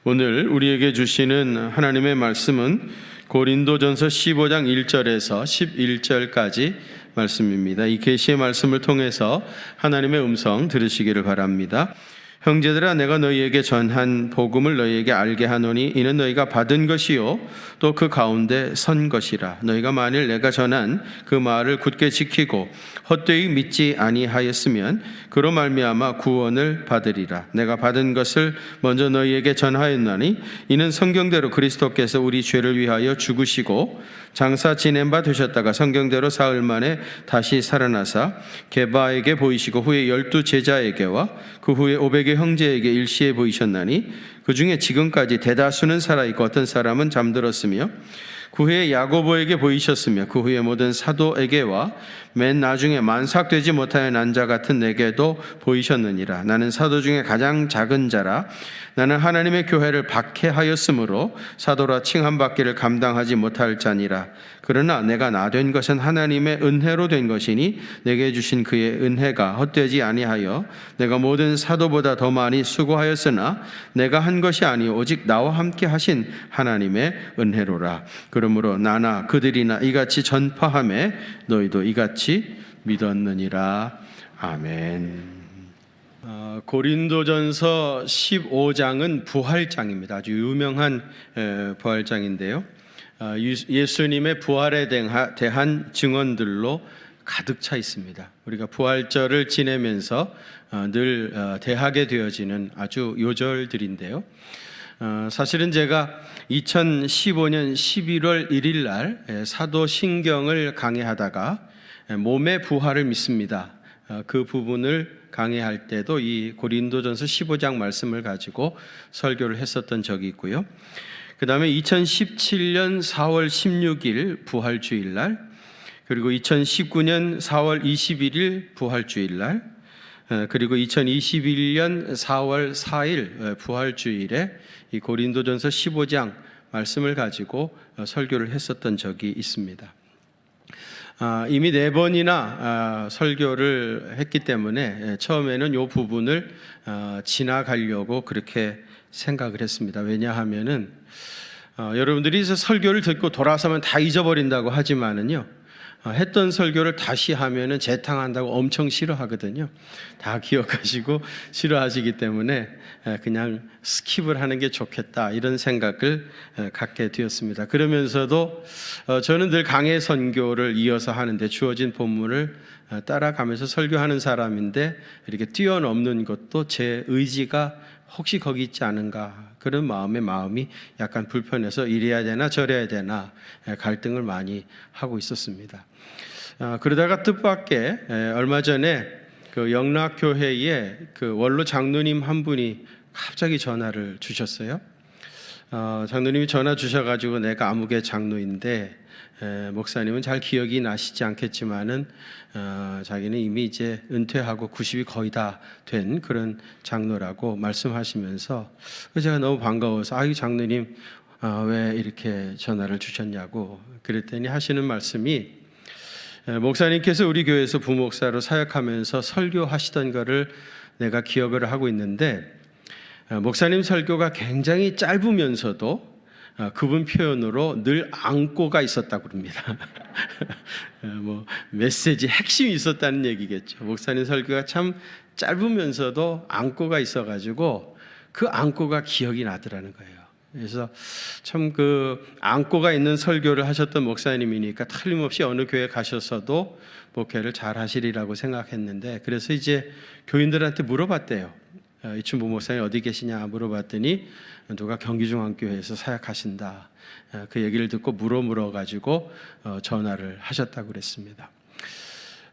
오늘 우리에게 주시는 하나님의 말씀은 고린도전서 15장 1절에서 11절까지 말씀입니다. 이 계시의 말씀을 통해서 하나님의 음성 들으시기를 바랍니다. 형제들아, 내가 너희에게 전한 복음을 너희에게 알게 하노니 이는 너희가 받은 것이요 또 그 가운데 선 것이라. 너희가 만일 내가 전한 그 말을 굳게 지키고 헛되이 믿지 아니하였으면 그로 말미암아 구원을 받으리라. 내가 받은 것을 먼저 너희에게 전하였나니 이는 성경대로 그리스도께서 우리 죄를 위하여 죽으시고 장사 지낸 바 되셨다가 성경대로 사흘 만에 다시 살아나사 게바에게 보이시고 후에 12 제자에게와 그 후에 500의 형제에게 일시에 보이셨나니 그 중에 지금까지 대다수는 살아있고 어떤 사람은 잠들었으며 그 후에 야고보에게 보이셨으며 그 후에 모든 사도에게와 맨 나중에 만삭되지 못하여 난 자 같은 내게도 보이셨느니라. 나는 사도 중에 가장 작은 자라. 나는 하나님의 교회를 박해하였으므로 사도라 칭함받기를 감당하지 못할 자니라. 그러나 내가 나 된 것은 하나님의 은혜로 된 것이니 내게 주신 그의 은혜가 헛되지 아니하여 내가 모든 사도보다 더 많이 수고하였으나 내가 한 것이 아니요 오직 나와 함께 하신 하나님의 은혜로라. 그러므로 나나 그들이나 이같이 전파하매 너희도 이같이 믿었느니라. 아멘. 고린도전서 15장은 부활장입니다. 아주 유명한 부활장인데요. 예수님의 부활에 대한 증언들로 가득 차 있습니다. 우리가 부활절을 지내면서 늘 대하게 되어지는 아주 요절들인데요. 사실은 제가 2015년 11월 1일 날 사도신경을 강해하다가 몸의 부활을 믿습니다. 그 부분을 강해할 때도 이 고린도전서 15장 말씀을 가지고 설교를 했었던 적이 있고요. 그 다음에 2017년 4월 16일 부활주일날, 그리고 2019년 4월 21일 부활주일날, 그리고 2021년 4월 4일 부활주일에 이 고린도전서 15장 말씀을 가지고 설교를 했었던 적이 있습니다. 이미 4번이나 설교를 했기 때문에 처음에는 이 부분을 지나가려고 그렇게 생각을 했습니다. 왜냐하면은 여러분들이 설교를 듣고 돌아서면 다 잊어버린다고 하지만은요, 했던 설교를 다시 하면은 재탕한다고 엄청 싫어하거든요. 다 기억하시고 싫어하시기 때문에 그냥 스킵을 하는 게 좋겠다, 이런 생각을 갖게 되었습니다. 그러면서도 저는 늘 강해 선교를 이어서 하는데 주어진 본문을 따라가면서 설교하는 사람인데 이렇게 뛰어넘는 것도 제 의지가 혹시 거기 있지 않은가, 그런 마음이 약간 불편해서 이래야 되나 저래야 되나 갈등을 많이 하고 있었습니다. 그러다가 뜻밖의 얼마 전에 그 영락교회에 그 원로 장로님 한 분이 갑자기 전화를 주셨어요. 장로님이 전화 주셔가지고 내가 아무개 장로인데 목사님은 잘 기억이 나시지 않겠지만은 자기는 이미 이제 은퇴하고 90이 거의 다 된 그런 장로라고 말씀하시면서 제가 너무 반가워서 아유 장로님 왜 이렇게 전화를 주셨냐고 그랬더니 하시는 말씀이 목사님께서 우리 교회에서 부목사로 사역하면서 설교하시던 거를 내가 기억을 하고 있는데 목사님 설교가 굉장히 짧으면서도 그분 표현으로 늘 안고가 있었다고 합니다. 메시지 핵심이 있었다는 얘기겠죠. 목사님 설교가 참 짧으면서도 안고가 있어가지고 그 안고가 기억이 나더라는 거예요. 그래서 참 그 안고가 있는 설교를 하셨던 목사님이니까 틀림없이 어느 교회 가셔서도 목회를 잘 하시리라고 생각했는데, 그래서 이제 교인들한테 물어봤대요. 이춘 부목사님 어디 계시냐 물어봤더니 누가 경기중앙교회에서 사역하신다, 그 얘기를 듣고 물어가지고 전화를 하셨다고 그랬습니다.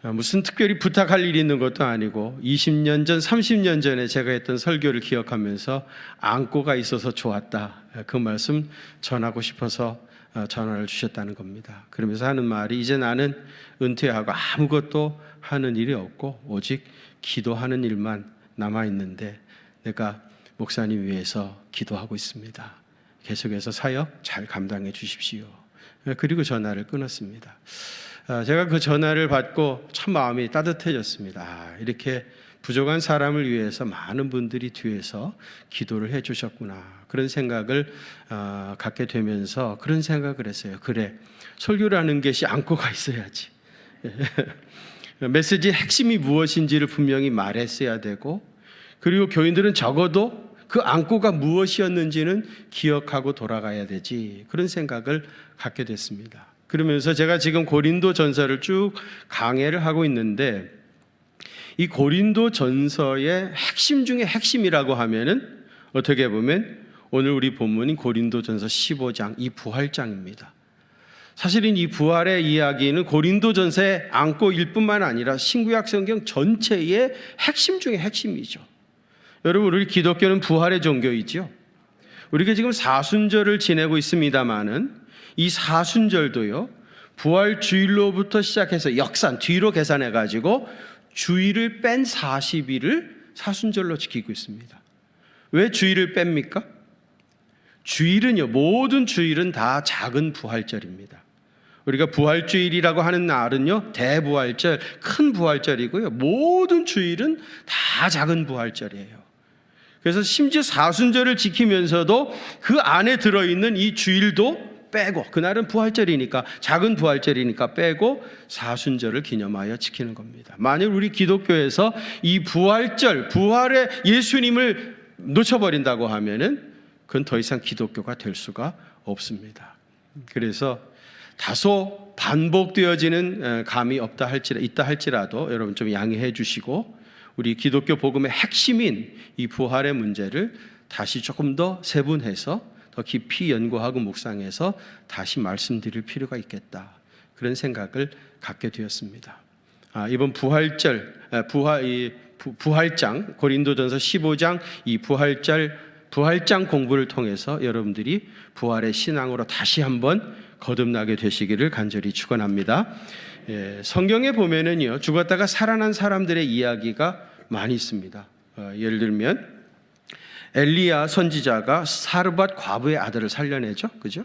무슨 특별히 부탁할 일이 있는 것도 아니고 20년 전 30년 전에 제가 했던 설교를 기억하면서 안고가 있어서 좋았다, 그 말씀 전하고 싶어서 전화를 주셨다는 겁니다. 그러면서 하는 말이 이제 나는 은퇴하고 아무것도 하는 일이 없고 오직 기도하는 일만 남아있는데 내가 목사님 위해서 기도하고 있습니다. 계속해서 사역 잘 감당해 주십시오. 그리고 전화를 끊었습니다. 제가 그 전화를 받고 참 마음이 따뜻해졌습니다. 이렇게 부족한 사람을 위해서 많은 분들이 뒤에서 기도를 해주셨구나, 그런 생각을 갖게 되면서 그런 생각을 했어요. 그래, 설교라는 것이 안고가 있어야지. 메시지의 핵심이 무엇인지를 분명히 말했어야 되고, 그리고 교인들은 적어도 그 안고가 무엇이었는지는 기억하고 돌아가야 되지, 그런 생각을 갖게 됐습니다. 그러면서 제가 지금 고린도 전서를 쭉 강해를 하고 있는데, 이 고린도 전서의 핵심 중에 핵심이라고 하면은 어떻게 보면 오늘 우리 본문인 고린도 전서 15장, 이 부활장입니다. 사실은 이 부활의 이야기는 고린도 전서의 안고일 뿐만 아니라 신구약 성경 전체의 핵심 중에 핵심이죠. 여러분, 우리 기독교는 부활의 종교이죠. 우리가 지금 사순절을 지내고 있습니다마는 이 사순절도요, 부활 주일로부터 시작해서 역산 뒤로 계산해 가지고 주일을 뺀 40일을 사순절로 지키고 있습니다. 왜 주일을 뺍니까? 주일은요, 모든 주일은 다 작은 부활절입니다. 우리가 부활주일이라고 하는 날은요, 대부활절, 큰 부활절이고요, 모든 주일은 다 작은 부활절이에요. 그래서 심지어 사순절을 지키면서도 그 안에 들어있는 이 주일도 빼고, 그날은 부활절이니까, 작은 부활절이니까 빼고 사순절을 기념하여 지키는 겁니다. 만일 우리 기독교에서 이 부활절, 부활의 예수님을 놓쳐버린다고 하면은 그건 더 이상 기독교가 될 수가 없습니다. 그래서 다소 반복되어지는 감이 있다 할지라도 여러분 좀 양해해 주시고, 우리 기독교 복음의 핵심인 이 부활의 문제를 다시 조금 더 세분해서 더 깊이 연구하고 묵상해서 다시 말씀드릴 필요가 있겠다, 그런 생각을 갖게 되었습니다. 이번 부활장, 고린도전서 15장 이 부활장 공부를 통해서 여러분들이 부활의 신앙으로 다시 한번 거듭나게 되시기를 간절히 축원합니다. 성경에 보면은요, 죽었다가 살아난 사람들의 이야기가 많이 있습니다. 예를 들면 엘리야 선지자가 사르밧 과부의 아들을 살려내죠, 그죠?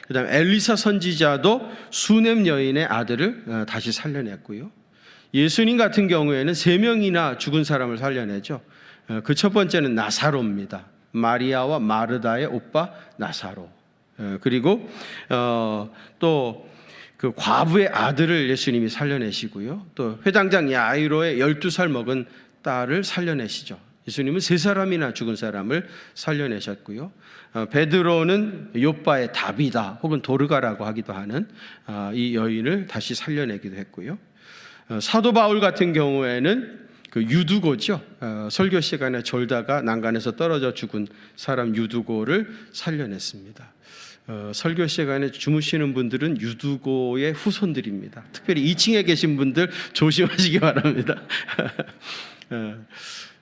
그다음에 엘리사 선지자도 수넴 여인의 아들을 다시 살려냈고요. 예수님 같은 경우에는 3명이나 죽은 사람을 살려내죠. 그 첫 번째는 나사로입니다. 마리아와 마르다의 오빠 나사로. 그리고 또 그 과부의 아들을 예수님이 살려내시고요. 또 회당장 야이로의 12살 먹은 딸을 살려내시죠. 예수님은 3사람이나 죽은 사람을 살려내셨고요. 베드로는 욥바의 다비다 혹은 도르가라고 하기도 하는 이 여인을 다시 살려내기도 했고요. 사도 바울 같은 경우에는 그 유두고죠. 설교 시간에 졸다가 난간에서 떨어져 죽은 사람 유두고를 살려냈습니다. 설교 시간에 주무시는 분들은 유두고의 후손들입니다. 특별히 2층에 계신 분들 조심하시기 바랍니다.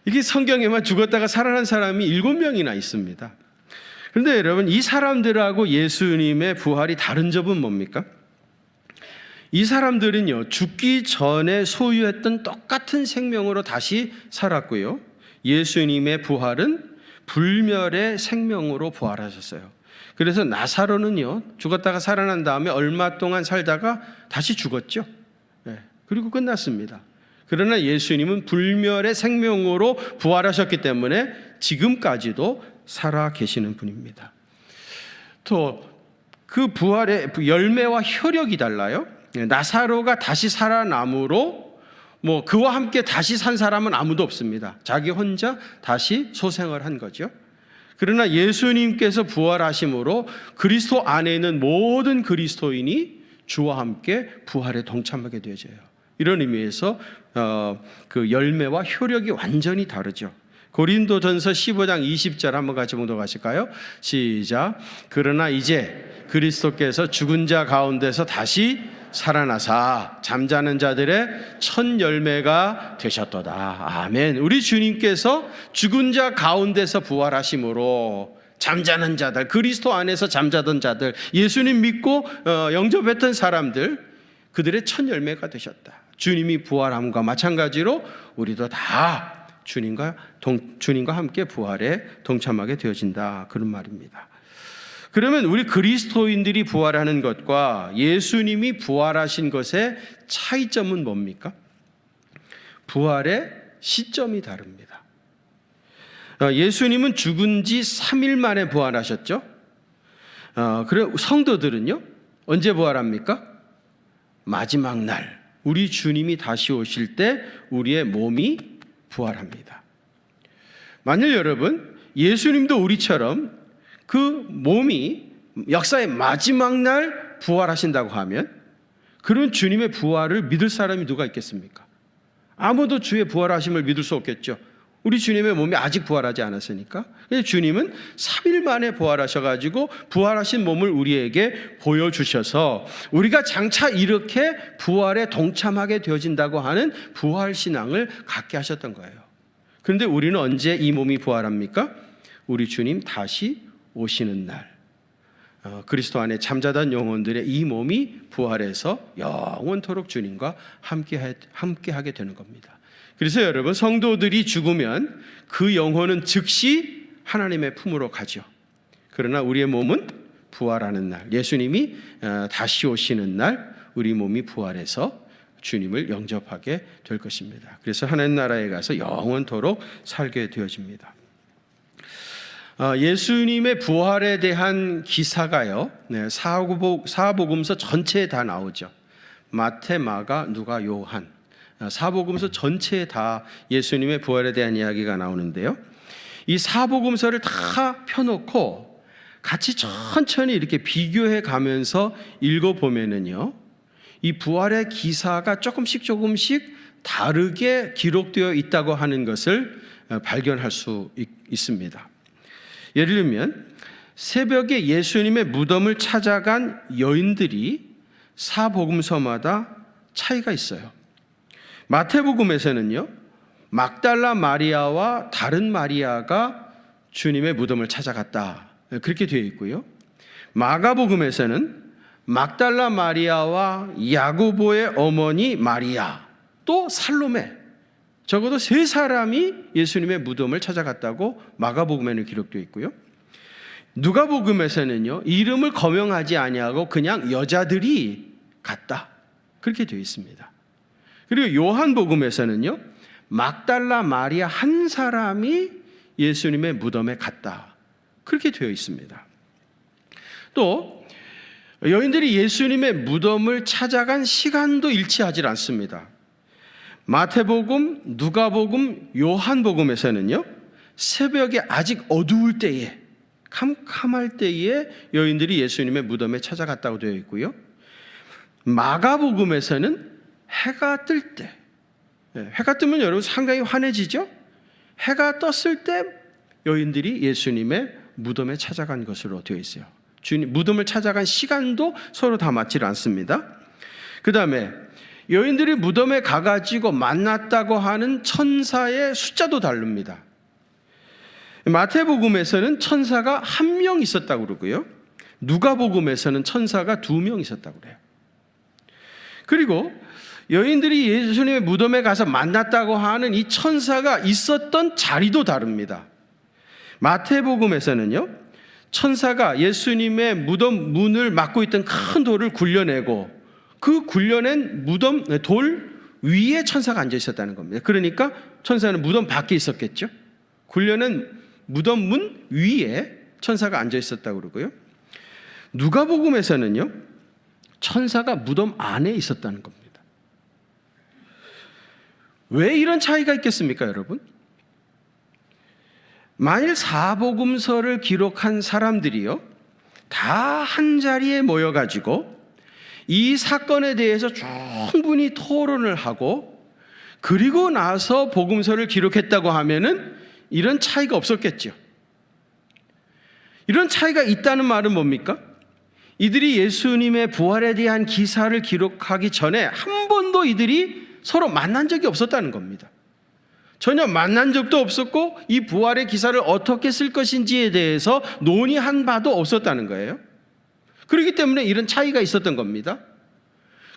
이게 성경에만 죽었다가 살아난 사람이 7명이나 있습니다. 그런데 여러분, 이 사람들하고 예수님의 부활이 다른 점은 뭡니까? 이 사람들은요, 죽기 전에 소유했던 똑같은 생명으로 다시 살았고요, 예수님의 부활은 불멸의 생명으로 부활하셨어요. 그래서 나사로는요, 죽었다가 살아난 다음에 얼마 동안 살다가 다시 죽었죠. 그리고 끝났습니다. 그러나 예수님은 불멸의 생명으로 부활하셨기 때문에 지금까지도 살아 계시는 분입니다. 또 그 부활의 열매와 효력이 달라요. 나사로가 다시 살아남으로 그와 함께 다시 산 사람은 아무도 없습니다. 자기 혼자 다시 소생을 한 거죠. 그러나 예수님께서 부활하심으로 그리스도 안에 있는 모든 그리스도인이 주와 함께 부활에 동참하게 되어져요. 이런 의미에서 그 열매와 효력이 완전히 다르죠. 고린도전서 15장 20절 한번 같이 봉독하실까요? 시작. 그러나 이제 그리스도께서 죽은 자 가운데서 다시 살아나사 잠자는 자들의 첫 열매가 되셨도다. 아멘. 우리 주님께서 죽은 자 가운데서 부활하심으로 잠자는 자들, 그리스도 안에서 잠자던 자들, 예수님 믿고 영접했던 사람들, 그들의 첫 열매가 되셨다. 주님이 부활함과 마찬가지로 우리도 다 주님과 함께 부활에 동참하게 되어진다, 그런 말입니다. 그러면 우리 그리스도인들이 부활하는 것과 예수님이 부활하신 것의 차이점은 뭡니까? 부활의 시점이 다릅니다. 예수님은 죽은 지 3일 만에 부활하셨죠. 그럼 성도들은요, 언제 부활합니까? 마지막 날, 우리 주님이 다시 오실 때 우리의 몸이 부활합니다. 만일 여러분, 예수님도 우리처럼 그 몸이 역사의 마지막 날 부활하신다고 하면, 그런 주님의 부활을 믿을 사람이 누가 있겠습니까? 아무도 주의 부활하심을 믿을 수 없겠죠. 우리 주님의 몸이 아직 부활하지 않았으니까. 주님은 3일 만에 부활하셔가지고 부활하신 몸을 우리에게 보여주셔서 우리가 장차 이렇게 부활에 동참하게 되어진다고 하는 부활신앙을 갖게 하셨던 거예요. 그런데 우리는 언제 이 몸이 부활합니까? 우리 주님 다시 오시는 날, 그리스도 안에 잠자던 영혼들의 이 몸이 부활해서 영원토록 주님과 함께하게 되는 겁니다. 그래서 여러분, 성도들이 죽으면 그 영혼은 즉시 하나님의 품으로 가죠. 그러나 우리의 몸은 부활하는 날, 예수님이 다시 오시는 날 우리 몸이 부활해서 주님을 영접하게 될 것입니다. 그래서 하나님 나라에 가서 영원토록 살게 되어집니다. 예수님의 부활에 대한 기사가요, 사복음서 전체에 다 나오죠. 마태, 마가, 누가, 요한, 사복음서 전체에 다 예수님의 부활에 대한 이야기가 나오는데요, 이 사복음서를 다 펴놓고 같이 천천히 이렇게 비교해 가면서 읽어보면은요, 이 부활의 기사가 조금씩 다르게 기록되어 있다고 하는 것을 발견할 수 있습니다. 예를 들면 새벽에 예수님의 무덤을 찾아간 여인들이 사복음서마다 차이가 있어요. 마태복음에서는요, 막달라 마리아와 다른 마리아가 주님의 무덤을 찾아갔다, 그렇게 되어 있고요. 마가복음에서는 막달라 마리아와 야고보의 어머니 마리아, 또 살로메, 적어도 3사람이 예수님의 무덤을 찾아갔다고 마가복음에는 기록되어 있고요. 누가복음에서는요, 이름을 거명하지 아니하고 그냥 여자들이 갔다, 그렇게 되어 있습니다. 그리고 요한복음에서는요, 막달라 마리아 한 사람이 예수님의 무덤에 갔다, 그렇게 되어 있습니다. 또 여인들이 예수님의 무덤을 찾아간 시간도 일치하지 않습니다. 마태복음, 누가복음, 요한복음에서는요, 새벽에 아직 어두울 때에, 캄캄할 때에 여인들이 예수님의 무덤에 찾아갔다고 되어 있고요. 마가복음에서는 해가 뜰 때, 해가 뜨면 여러분 상당히 환해지죠? 해가 떴을 때 여인들이 예수님의 무덤에 찾아간 것으로 되어 있어요. 주님 무덤을 찾아간 시간도 서로 다 맞지 않습니다. 그 다음에 여인들이 무덤에 가가지고 만났다고 하는 천사의 숫자도 다릅니다. 마태복음에서는 천사가 1명 있었다고 그러고요, 누가복음에서는 천사가 2명 있었다고 그래요. 그리고 여인들이 예수님의 무덤에 가서 만났다고 하는 이 천사가 있었던 자리도 다릅니다. 마태복음에서는요, 천사가 예수님의 무덤 문을 막고 있던 큰 돌을 굴려내고 그 굴려낸 무덤 돌 위에 천사가 앉아 있었다는 겁니다. 그러니까 천사는 무덤 밖에 있었겠죠. 굴려낸 무덤 문 위에 천사가 앉아 있었다고 그러고요. 누가복음에서는요, 천사가 무덤 안에 있었다는 겁니다. 왜 이런 차이가 있겠습니까, 여러분? 만일 사복음서를 기록한 사람들이요, 다 한 자리에 모여가지고 이 사건에 대해서 충분히 토론을 하고 그리고 나서 복음서를 기록했다고 하면은 이런 차이가 없었겠죠. 이런 차이가 있다는 말은 뭡니까? 이들이 예수님의 부활에 대한 기사를 기록하기 전에 한 번도 이들이 서로 만난 적이 없었다는 겁니다. 전혀 만난 적도 없었고 이 부활의 기사를 어떻게 쓸 것인지에 대해서 논의한 바도 없었다는 거예요. 그렇기 때문에 이런 차이가 있었던 겁니다.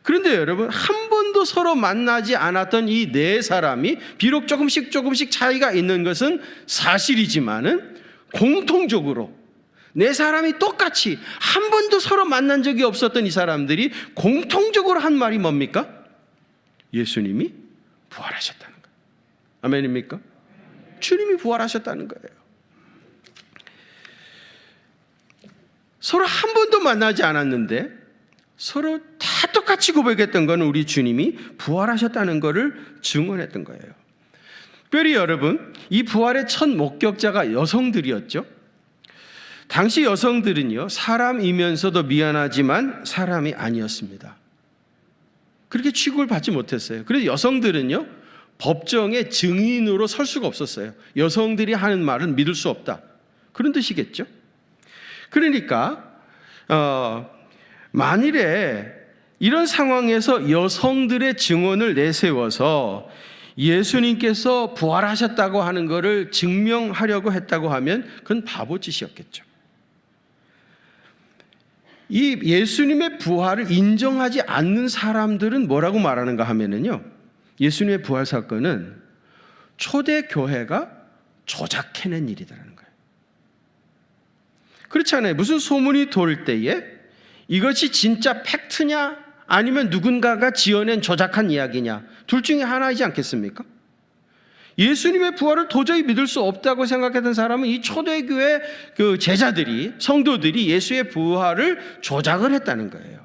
그런데 여러분, 한 번도 서로 만나지 않았던 이 4사람이 비록 조금씩 차이가 있는 것은 사실이지만은 공통적으로 4사람이 똑같이 한 번도 서로 만난 적이 없었던 이 사람들이 공통적으로 한 말이 뭡니까? 예수님이 부활하셨다는 거예요. 아멘입니까? 주님이 부활하셨다는 거예요. 서로 한 번도 만나지 않았는데 서로 다 똑같이 고백했던 것은 우리 주님이 부활하셨다는 것을 증언했던 거예요. 특별히 여러분, 이 부활의 첫 목격자가 여성들이었죠. 당시 여성들은요, 사람이면서도 미안하지만 사람이 아니었습니다. 그렇게 취급을 받지 못했어요. 그래서 여성들은요, 법정의 증인으로 설 수가 없었어요. 여성들이 하는 말은 믿을 수 없다, 그런 뜻이겠죠. 그러니까 만일에 이런 상황에서 여성들의 증언을 내세워서 예수님께서 부활하셨다고 하는 것을 증명하려고 했다고 하면 그건 바보짓이었겠죠. 이 예수님의 부활을 인정하지 않는 사람들은 뭐라고 말하는가 하면은요, 예수님의 부활 사건은 초대교회가 조작해낸 일이다라는 거예요. 그렇잖아요. 무슨 소문이 돌 때에 이것이 진짜 팩트냐 아니면 누군가가 지어낸 조작한 이야기냐, 둘 중에 하나이지 않겠습니까? 예수님의 부활을 도저히 믿을 수 없다고 생각했던 사람은 이 초대교회 그 제자들이, 성도들이 예수의 부활을 조작을 했다는 거예요.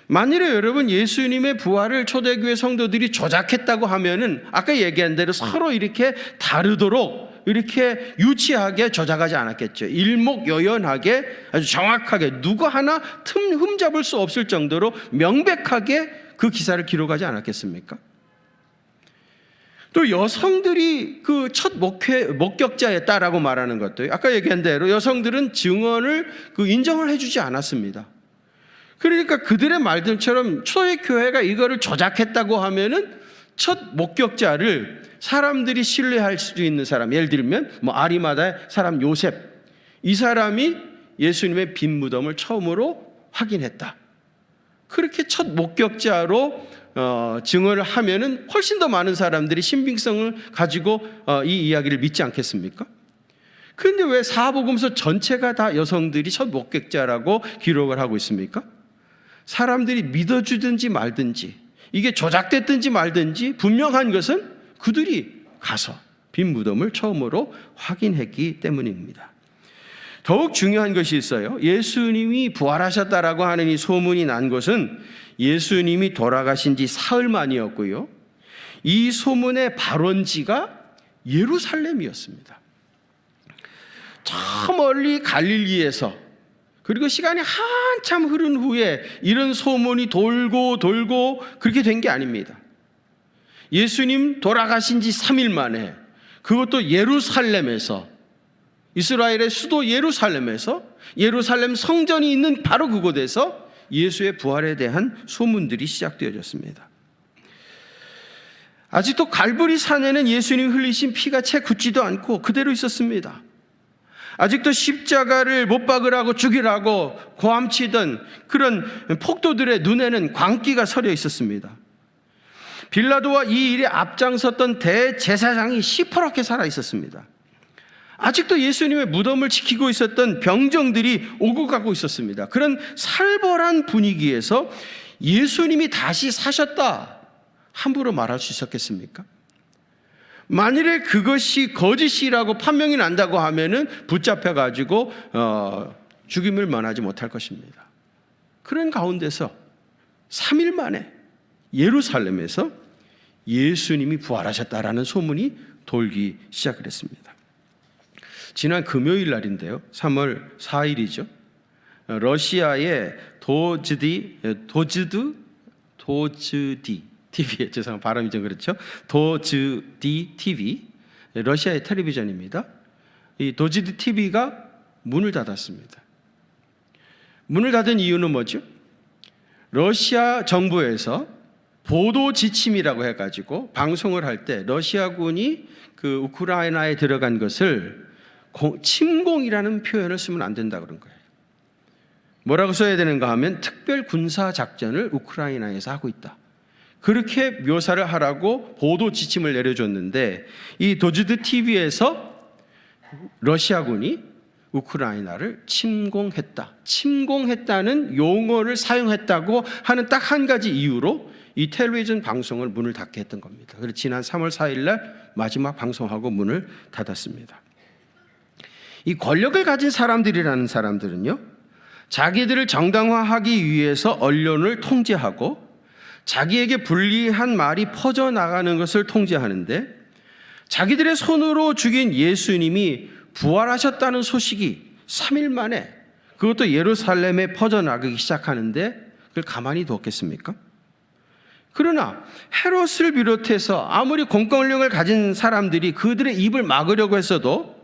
만일에 여러분 예수님의 부활을 초대교회 성도들이 조작했다고 하면은 아까 얘기한 대로 서로 이렇게 다르도록 이렇게 유치하게 조작하지 않았겠죠. 일목요연하게 아주 정확하게 누구 하나 흠잡을 수 없을 정도로 명백하게 그 기사를 기록하지 않았겠습니까? 또 여성들이 그 첫 목격자였다라고 말하는 것도 아까 얘기한 대로 여성들은 증언을 인정을 해주지 않았습니다. 그러니까 그들의 말들처럼 초대교회가 이거를 조작했다고 하면은 첫 목격자를 사람들이 신뢰할 수 있는 사람, 예를 들면 아리마다의 사람 요셉, 이 사람이 예수님의 빈 무덤을 처음으로 확인했다. 그렇게 첫 목격자로 증언을 하면은 훨씬 더 많은 사람들이 신빙성을 가지고 이 이야기를 믿지 않겠습니까? 그런데 왜 사복음서 전체가 다 여성들이 첫 목격자라고 기록을 하고 있습니까? 사람들이 믿어주든지 말든지, 이게 조작됐든지 말든지 분명한 것은 그들이 가서 빈 무덤을 처음으로 확인했기 때문입니다. 더욱 중요한 것이 있어요. 예수님이 부활하셨다라고 하는 이 소문이 난 것은 예수님이 돌아가신 지 사흘 만이었고요, 이 소문의 발원지가 예루살렘이었습니다. 저 멀리 갈릴리에서, 그리고 시간이 한참 흐른 후에 이런 소문이 돌고 그렇게 된 게 아닙니다. 예수님 돌아가신 지 3일 만에, 그것도 예루살렘에서, 이스라엘의 수도 예루살렘에서, 예루살렘 성전이 있는 바로 그곳에서 예수의 부활에 대한 소문들이 시작되어졌습니다. 아직도 갈보리 산에는 예수님 흘리신 피가 채 굳지도 않고 그대로 있었습니다. 아직도 십자가를 못 박으라고 죽이라고 고함치던 그런 폭도들의 눈에는 광기가 서려 있었습니다. 빌라도와 이 일에 앞장섰던 대제사장이 시퍼렇게 살아 있었습니다. 아직도 예수님의 무덤을 지키고 있었던 병정들이 오고 가고 있었습니다. 그런 살벌한 분위기에서 예수님이 다시 사셨다 함부로 말할 수 있었겠습니까? 만일에 그것이 거짓이라고 판명이 난다고 하면은 붙잡혀가지고 죽임을 면하지 못할 것입니다. 그런 가운데서 3일 만에 예루살렘에서 예수님이 부활하셨다라는 소문이 돌기 시작을 했습니다. 지난 금요일 날인데요, 3월 4일이죠. 러시아의 도즈디 TV, 죄송합니다. 발음이 좀 그렇죠. 도즈디 TV, 러시아의 텔레비전입니다. 이 도즈디 TV가 문을 닫았습니다. 문을 닫은 이유는 뭐죠? 러시아 정부에서 보도 지침이라고 해가지고 방송을 할 때 러시아군이 그 우크라이나에 들어간 것을 침공이라는 표현을 쓰면 안 된다 그런 거예요. 뭐라고 써야 되는가 하면 특별 군사 작전을 우크라이나에서 하고 있다, 그렇게 묘사를 하라고 보도 지침을 내려줬는데, 이 도즈드 TV에서 러시아군이 우크라이나를 침공했다. 침공했다는 용어를 사용했다고 하는 딱 한 가지 이유로 이 텔레비전 방송을 문을 닫게 했던 겁니다. 그래서 지난 3월 4일 날 마지막 방송하고 문을 닫았습니다. 이 권력을 가진 사람들이라는 사람들은요, 자기들을 정당화하기 위해서 언론을 통제하고 자기에게 불리한 말이 퍼져나가는 것을 통제하는데, 자기들의 손으로 죽인 예수님이 부활하셨다는 소식이 3일 만에 그것도 예루살렘에 퍼져나가기 시작하는데 그걸 가만히 두었겠습니까? 그러나 헤롯을 비롯해서 아무리 공권력을 가진 사람들이 그들의 입을 막으려고 했어도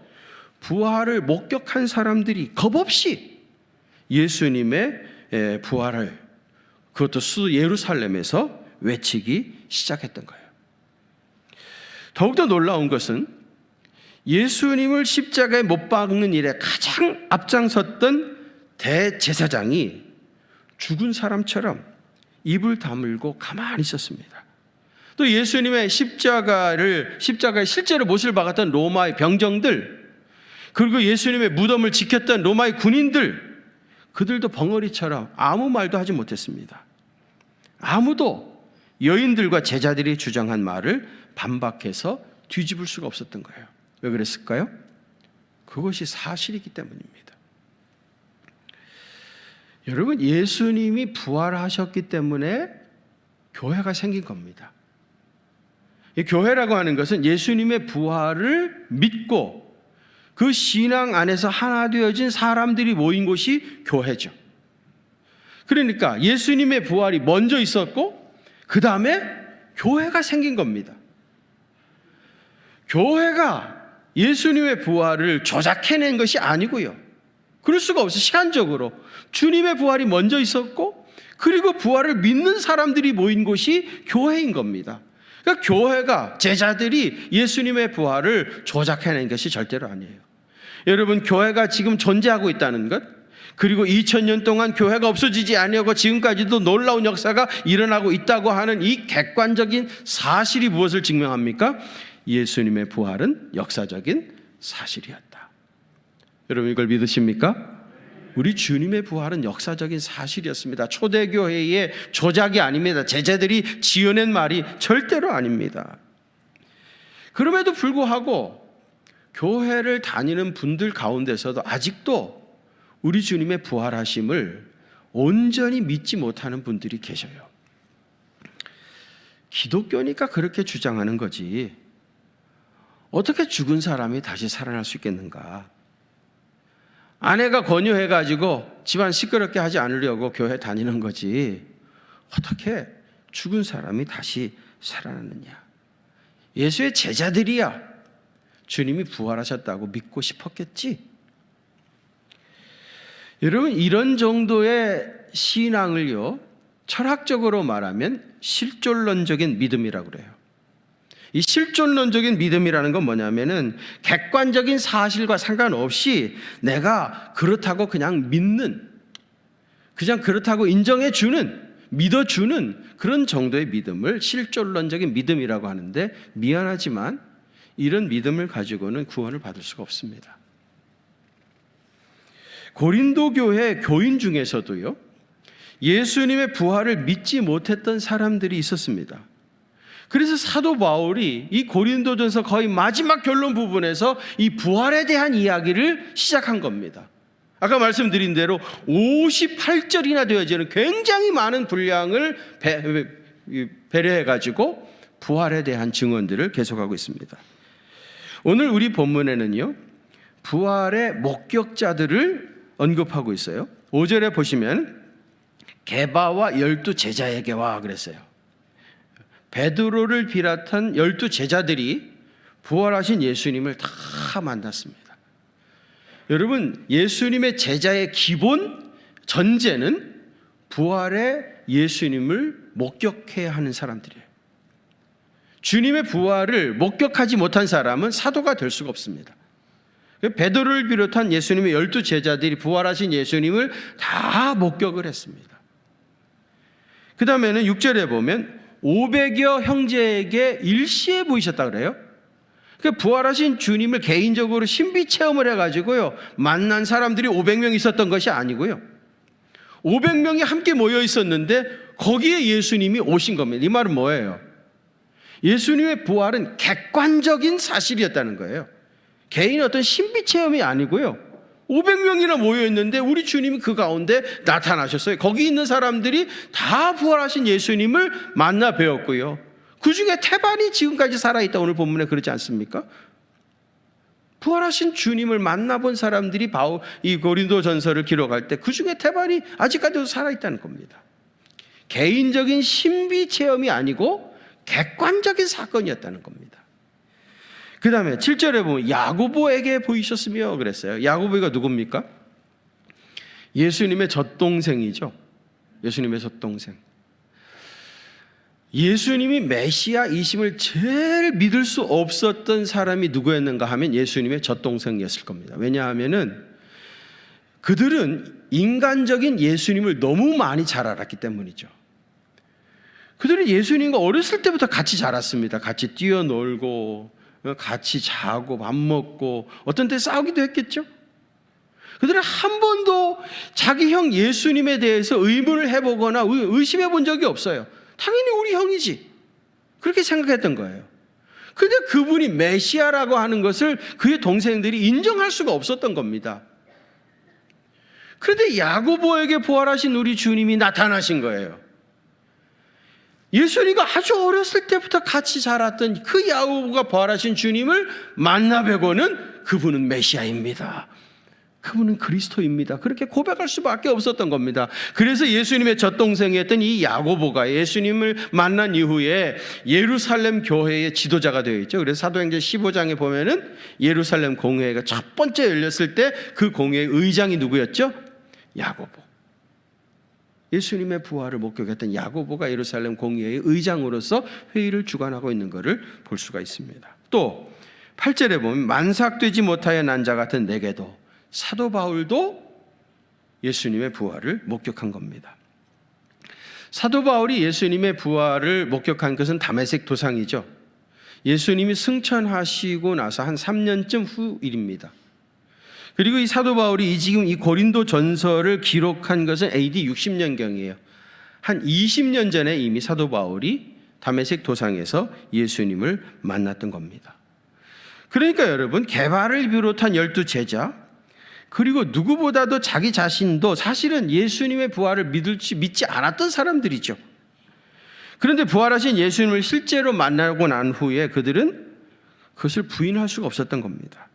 부활을 목격한 사람들이 겁없이 예수님의 부활을, 그것도 수도 예루살렘에서 외치기 시작했던 거예요. 더욱더 놀라운 것은 예수님을 십자가에 못 박는 일에 가장 앞장섰던 대제사장이 죽은 사람처럼 입을 다물고 가만히 있었습니다. 또 예수님의 십자가에 실제로 못을 박았던 로마의 병정들, 그리고 예수님의 무덤을 지켰던 로마의 군인들, 그들도 벙어리처럼 아무 말도 하지 못했습니다. 아무도 여인들과 제자들이 주장한 말을 반박해서 뒤집을 수가 없었던 거예요. 왜 그랬을까요? 그것이 사실이기 때문입니다. 여러분, 예수님이 부활하셨기 때문에 교회가 생긴 겁니다. 이 교회라고 하는 것은 예수님의 부활을 믿고 그 신앙 안에서 하나 되어진 사람들이 모인 곳이 교회죠. 그러니까 예수님의 부활이 먼저 있었고 그 다음에 교회가 생긴 겁니다. 교회가 예수님의 부활을 조작해낸 것이 아니고요, 그럴 수가 없어요. 시간적으로 주님의 부활이 먼저 있었고 그리고 부활을 믿는 사람들이 모인 곳이 교회인 겁니다. 그러니까 교회가, 제자들이 예수님의 부활을 조작해낸 것이 절대로 아니에요. 여러분, 교회가 지금 존재하고 있다는 것, 그리고 2000년 동안 교회가 없어지지 아니하고 지금까지도 놀라운 역사가 일어나고 있다고 하는 이 객관적인 사실이 무엇을 증명합니까? 예수님의 부활은 역사적인 사실이었다. 여러분, 이걸 믿으십니까? 우리 주님의 부활은 역사적인 사실이었습니다. 초대교회의 조작이 아닙니다. 제자들이 지어낸 말이 절대로 아닙니다. 그럼에도 불구하고 교회를 다니는 분들 가운데서도 아직도 우리 주님의 부활하심을 온전히 믿지 못하는 분들이 계셔요. 기독교니까 그렇게 주장하는 거지, 어떻게 죽은 사람이 다시 살아날 수 있겠는가? 아내가 권유해가지고 집안 시끄럽게 하지 않으려고 교회 다니는 거지, 어떻게 죽은 사람이 다시 살아나느냐? 예수의 제자들이야 주님이 부활하셨다고 믿고 싶었겠지. 여러분, 이런 정도의 신앙을요, 철학적으로 말하면 실존론적인 믿음이라고 그래요. 이 실존론적인 믿음이라는 건 뭐냐면은 객관적인 사실과 상관없이 내가 그렇다고 그냥 믿는, 그냥 그렇다고 인정해주는, 믿어주는 그런 정도의 믿음을 실존론적인 믿음이라고 하는데, 미안하지만 이런 믿음을 가지고는 구원을 받을 수가 없습니다. 고린도 교회 교인 중에서도요, 예수님의 부활을 믿지 못했던 사람들이 있었습니다. 그래서 사도 바울이 이 고린도전서 거의 마지막 결론 부분에서 이 부활에 대한 이야기를 시작한 겁니다. 아까 말씀드린 대로 58절이나 되어지는 굉장히 많은 분량을 배려해가지고 부활에 대한 증언들을 계속하고 있습니다. 오늘 우리 본문에는요, 부활의 목격자들을 언급하고 있어요. 5절에 보시면 게바와 12 제자에게와 그랬어요. 베드로를 비롯한 12 제자들이 부활하신 예수님을 다 만났습니다. 여러분, 예수님의 제자의 기본 전제는 부활의 예수님을 목격해야 하는 사람들이에요. 주님의 부활을 목격하지 못한 사람은 사도가 될 수가 없습니다. 베드로를 비롯한 예수님의 12 제자들이 부활하신 예수님을 다 목격을 했습니다. 그 다음에는 6절에 보면 500여 형제에게 일시에 보이셨다 그래요. 그 부활하신 주님을 개인적으로 신비 체험을 해가지고요 만난 사람들이 500명 있었던 것이 아니고요, 500명이 함께 모여 있었는데 거기에 예수님이 오신 겁니다. 이 말은 뭐예요? 예수님의 부활은 객관적인 사실이었다는 거예요. 개인의 어떤 신비 체험이 아니고요, 500명이나 모여 있는데 우리 주님이 그 가운데 나타나셨어요. 거기 있는 사람들이 다 부활하신 예수님을 만나 뵈었고요, 그 중에 태반이 지금까지 살아있다. 오늘 본문에 그렇지 않습니까? 부활하신 주님을 만나본 사람들이 이 고린도전서를 기록할 때 그 중에 태반이 아직까지도 살아있다는 겁니다. 개인적인 신비 체험이 아니고 객관적인 사건이었다는 겁니다. 그 다음에 7절에 보면 야고보에게 보이셨으며 그랬어요. 야고보가 누굽니까? 예수님의 젖동생이죠. 예수님의 젖동생. 예수님이 메시아이심을 제일 믿을 수 없었던 사람이 누구였는가 하면 예수님의 젖동생이었을 겁니다. 왜냐하면 그들은 인간적인 예수님을 너무 많이 잘 알았기 때문이죠. 그들은 예수님과 어렸을 때부터 같이 자랐습니다. 같이 뛰어놀고 같이 자고 밥 먹고 어떤 때 싸우기도 했겠죠. 그들은 한 번도 자기 형 예수님에 대해서 의문을 해보거나 의심해 본 적이 없어요. 당연히 우리 형이지, 그렇게 생각했던 거예요. 그런데 그분이 메시아라고 하는 것을 그의 동생들이 인정할 수가 없었던 겁니다. 그런데 야고보에게 부활하신 우리 주님이 나타나신 거예요. 예수님과 아주 어렸을 때부터 같이 자랐던 그 야고보가 부활하신 주님을 만나 뵈고는 그분은 메시아입니다, 그분은 그리스도입니다, 그렇게 고백할 수밖에 없었던 겁니다. 그래서 예수님의 젖동생이었던 이 야고보가 예수님을 만난 이후에 예루살렘 교회의 지도자가 되어 있죠. 그래서 사도행전 15장에 보면은 예루살렘 공회가 첫 번째 열렸을 때 그 공회의 의장이 누구였죠? 야고보. 예수님의 부활을 목격했던 야고보가 예루살렘 공회의 의장으로서 회의를 주관하고 있는 것을 볼 수가 있습니다. 또 8절에 보면 만삭되지 못하여 난 자 같은 내게도, 사도 바울도 예수님의 부활을 목격한 겁니다. 사도 바울이 예수님의 부활을 목격한 것은 다메섹 도상이죠. 예수님이 승천하시고 나서 한 3년쯤 후 일입니다. 그리고 이 사도 바울이 지금 이 고린도 전서를 기록한 것은 AD 60년경이에요. 한 20년 전에 이미 사도 바울이 다메섹 도상에서 예수님을 만났던 겁니다. 그러니까 여러분, 게바를 비롯한 12제자, 그리고 누구보다도 자기 자신도 사실은 예수님의 부활을 믿지 않았던 사람들이죠. 그런데 부활하신 예수님을 실제로 만나고 난 후에 그들은 그것을 부인할 수가 없었던 겁니다.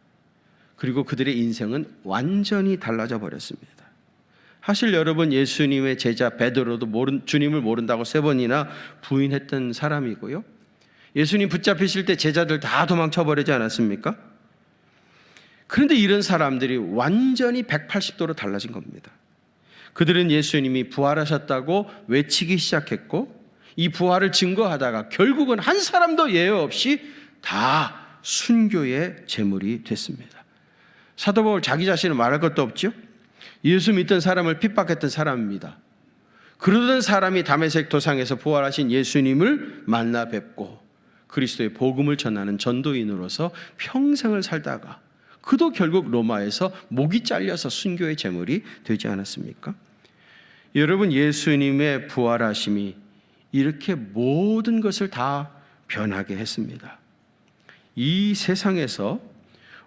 그리고 그들의 인생은 완전히 달라져 버렸습니다. 사실 여러분, 예수님의 제자 베드로도 주님을 모른다고 3번이나 부인했던 사람이고요, 예수님 붙잡히실 때 제자들 다 도망쳐 버리지 않았습니까? 그런데 이런 사람들이 완전히 180도로 달라진 겁니다. 그들은 예수님이 부활하셨다고 외치기 시작했고, 이 부활을 증거하다가 결국은 한 사람도 예외 없이 다 순교의 제물이 됐습니다. 사도 바울 자기 자신은 말할 것도 없죠. 예수 믿던 사람을 핍박했던 사람입니다. 그러던 사람이 다메섹 도상에서 부활하신 예수님을 만나 뵙고 그리스도의 복음을 전하는 전도인으로서 평생을 살다가 그도 결국 로마에서 목이 잘려서 순교의 제물이 되지 않았습니까? 여러분, 예수님의 부활하심이 이렇게 모든 것을 다 변하게 했습니다. 이 세상에서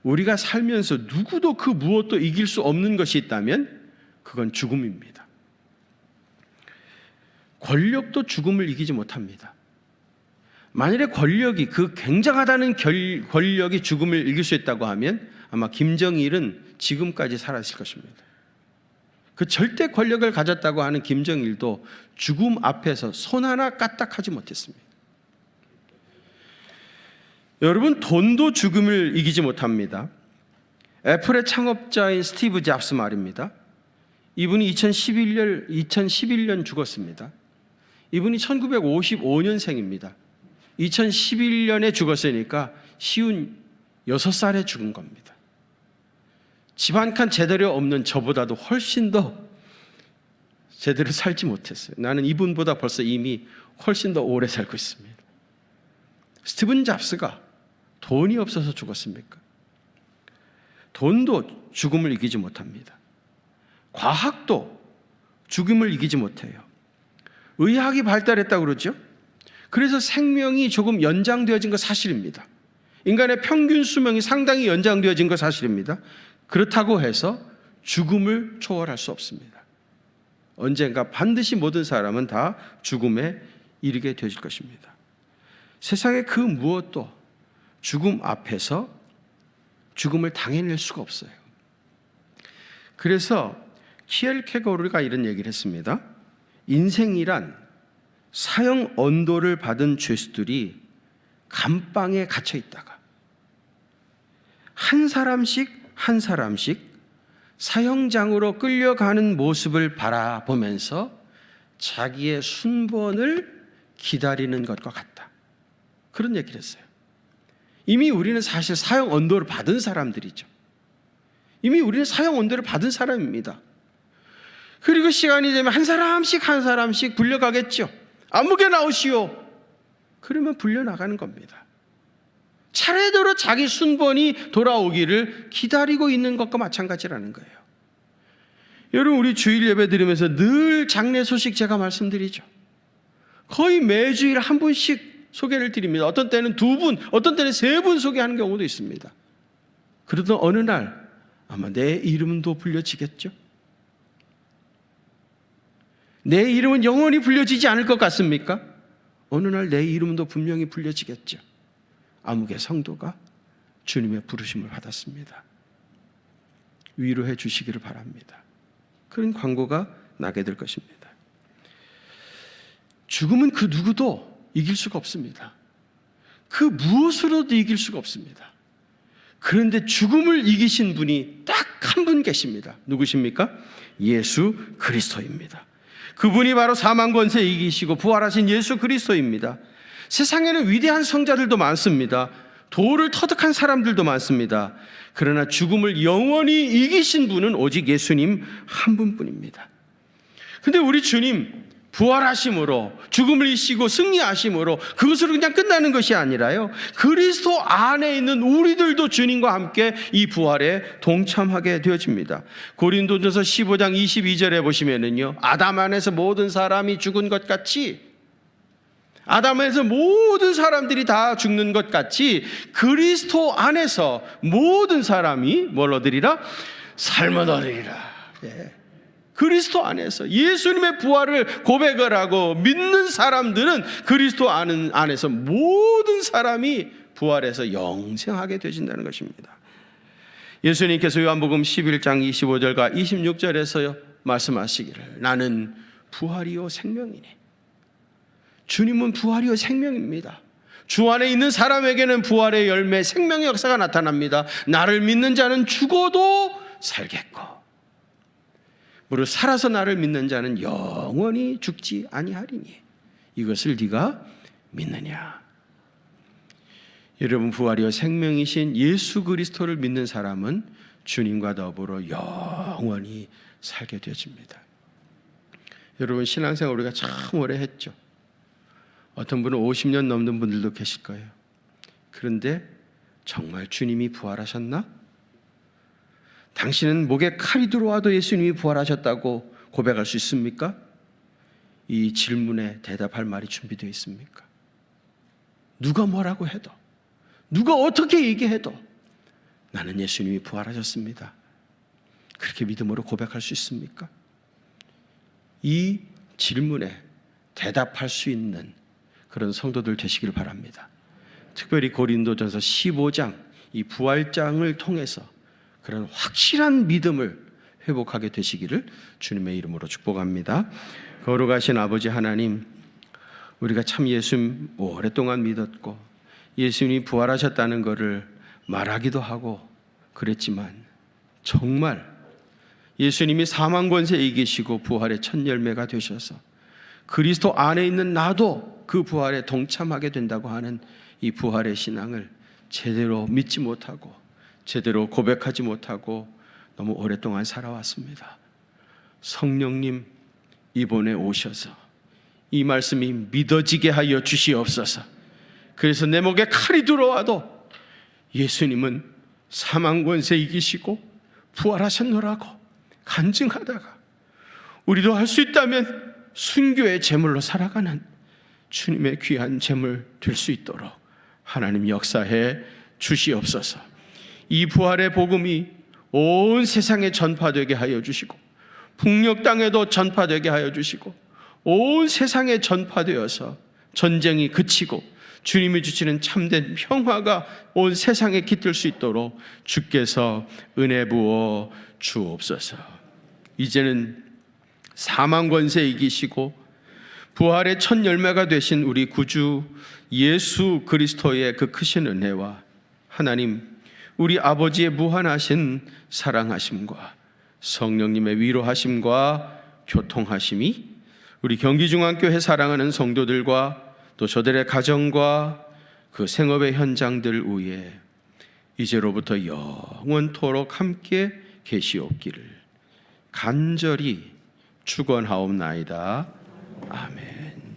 우리가 살면서 누구도 그 무엇도 이길 수 없는 것이 있다면 그건 죽음입니다. 권력도 죽음을 이기지 못합니다. 만일에 권력이, 그 굉장하다는 권력이 죽음을 이길 수 있다고 하면 아마 김정일은 지금까지 살았을 것입니다. 그 절대 권력을 가졌다고 하는 김정일도 죽음 앞에서 손 하나 까딱하지 못했습니다. 여러분, 돈도 죽음을 이기지 못합니다. 애플의 창업자인 스티브 잡스 말입니다. 이분이 2011년 죽었습니다. 이분이 1955년생입니다. 2011년에 죽었으니까 56살에 죽은 겁니다. 집 한 칸 제대로 없는 저보다도 훨씬 더 제대로 살지 못했어요. 나는 이분보다 벌써 이미 훨씬 더 오래 살고 있습니다. 스티븐 잡스가 돈이 없어서 죽었습니까? 돈도 죽음을 이기지 못합니다. 과학도 죽음을 이기지 못해요. 의학이 발달했다고 그러죠. 그래서 생명이 조금 연장되어진 것 사실입니다. 인간의 평균 수명이 상당히 연장되어진 것 사실입니다. 그렇다고 해서 죽음을 초월할 수 없습니다. 언젠가 반드시 모든 사람은 다 죽음에 이르게 되실 것입니다. 세상의 그 무엇도 죽음 앞에서 죽음을 당해낼 수가 없어요. 그래서 키엘케고르가 이런 얘기를 했습니다. 인생이란 사형 언도를 받은 죄수들이 감방에 갇혀 있다가 한 사람씩 사형장으로 끌려가는 모습을 바라보면서 자기의 순번을 기다리는 것과 같다. 그런 얘기를 했어요. 이미 우리는 사실 사형 언도를 받은 사람들이죠. 이미 우리는 사형 언도를 받은 사람입니다. 그리고 시간이 되면 한 사람씩 불려가겠죠. 아무개 나오시오. 그러면 불려나가는 겁니다. 차례대로 자기 순번이 돌아오기를 기다리고 있는 것과 마찬가지라는 거예요. 여러분, 우리 주일 예배 드리면서 늘 장례 소식 제가 말씀드리죠. 거의 매주일 한 분씩 소개를 드립니다. 어떤 때는 2분, 어떤 때는 3분 소개하는 경우도 있습니다. 그러던 어느 날 아마 내 이름도 불려지겠죠. 내 이름은 영원히 불려지지 않을 것 같습니까? 어느 날 내 이름도 분명히 불려지겠죠. 아무개 성도가 주님의 부르심을 받았습니다. 위로해 주시기를 바랍니다. 그런 광고가 나게 될 것입니다. 죽음은 그 누구도 이길 수가 없습니다. 그 무엇으로도 이길 수가 없습니다. 그런데 죽음을 이기신 분이 딱 한 분 계십니다. 누구십니까? 예수 그리스도입니다. 그분이 바로 사망 권세 이기시고 부활하신 예수 그리스도입니다. 세상에는 위대한 성자들도 많습니다. 도를 터득한 사람들도 많습니다. 그러나 죽음을 영원히 이기신 분은 오직 예수님 한 분뿐입니다. 근데 우리 주님 부활하심으로 죽음을 이기시고 승리하심으로 그것으로 그냥 끝나는 것이 아니라요, 그리스도 안에 있는 우리들도 주님과 함께 이 부활에 동참하게 되어집니다. 고린도전서 15장 22절에 보시면은요, 아담 안에서 모든 사람이 죽은 것 같이, 아담에서 모든 사람들이 다 죽는 것 같이 그리스도 안에서 모든 사람이 뭘 얻으리라? 삶을 얻으리라. 예. 그리스도 안에서 예수님의 부활을 고백을 하고 믿는 사람들은 그리스도 안에서 모든 사람이 부활해서 영생하게 되신다는 것입니다. 예수님께서 요한복음 11장 25절과 26절에서 말씀하시기를 나는 부활이요 생명이니, 주님은 부활이요 생명입니다. 주 안에 있는 사람에게는 부활의 열매, 생명의 역사가 나타납니다. 나를 믿는 자는 죽어도 살겠고 무릇 살아서 나를 믿는 자는 영원히 죽지 아니하리니 이것을 네가 믿느냐. 여러분, 부활이요 생명이신 예수 그리스도를 믿는 사람은 주님과 더불어 영원히 살게 되어집니다. 여러분, 신앙생활 우리가 참 오래 했죠. 어떤 분은 50년 넘는 분들도 계실 거예요. 그런데 정말 주님이 부활하셨나? 당신은 목에 칼이 들어와도 예수님이 부활하셨다고 고백할 수 있습니까? 이 질문에 대답할 말이 준비되어 있습니까? 누가 뭐라고 해도, 누가 어떻게 얘기해도 나는 예수님이 부활하셨습니다, 그렇게 믿음으로 고백할 수 있습니까? 이 질문에 대답할 수 있는 그런 성도들 되시길 바랍니다. 특별히 고린도전서 15장 이 부활장을 통해서 그런 확실한 믿음을 회복하게 되시기를 주님의 이름으로 축복합니다. 거룩하신 아버지 하나님, 우리가 참 예수님 오랫동안 믿었고 예수님이 부활하셨다는 것을 말하기도 하고 그랬지만 정말 예수님이 사망 권세 이기시고 부활의 첫 열매가 되셔서 그리스도 안에 있는 나도 그 부활에 동참하게 된다고 하는 이 부활의 신앙을 제대로 믿지 못하고 제대로 고백하지 못하고 너무 오랫동안 살아왔습니다. 성령님, 이번에 오셔서 이 말씀이 믿어지게 하여 주시옵소서. 그래서 내 목에 칼이 들어와도 예수님은 사망 권세 이기시고 부활하셨노라고 간증하다가 우리도 할 수 있다면 순교의 제물로 살아가는 주님의 귀한 제물 될 수 있도록 하나님 역사해 주시옵소서. 이 부활의 복음이 온 세상에 전파되게 하여 주시고 북녘 땅에도 전파되게 하여 주시고 온 세상에 전파되어서 전쟁이 그치고 주님이 주시는 참된 평화가 온 세상에 깃들 수 있도록 주께서 은혜 부어 주옵소서. 이제는 사망 권세 이기시고 부활의 첫 열매가 되신 우리 구주 예수 그리스도의 그 크신 은혜와 하나님 우리 아버지의 무한하신 사랑하심과 성령님의 위로하심과 교통하심이 우리 경기중앙교회 사랑하는 성도들과 또 저들의 가정과 그 생업의 현장들 위에 이제로부터 영원토록 함께 계시옵기를 간절히 축원하옵나이다. 아멘.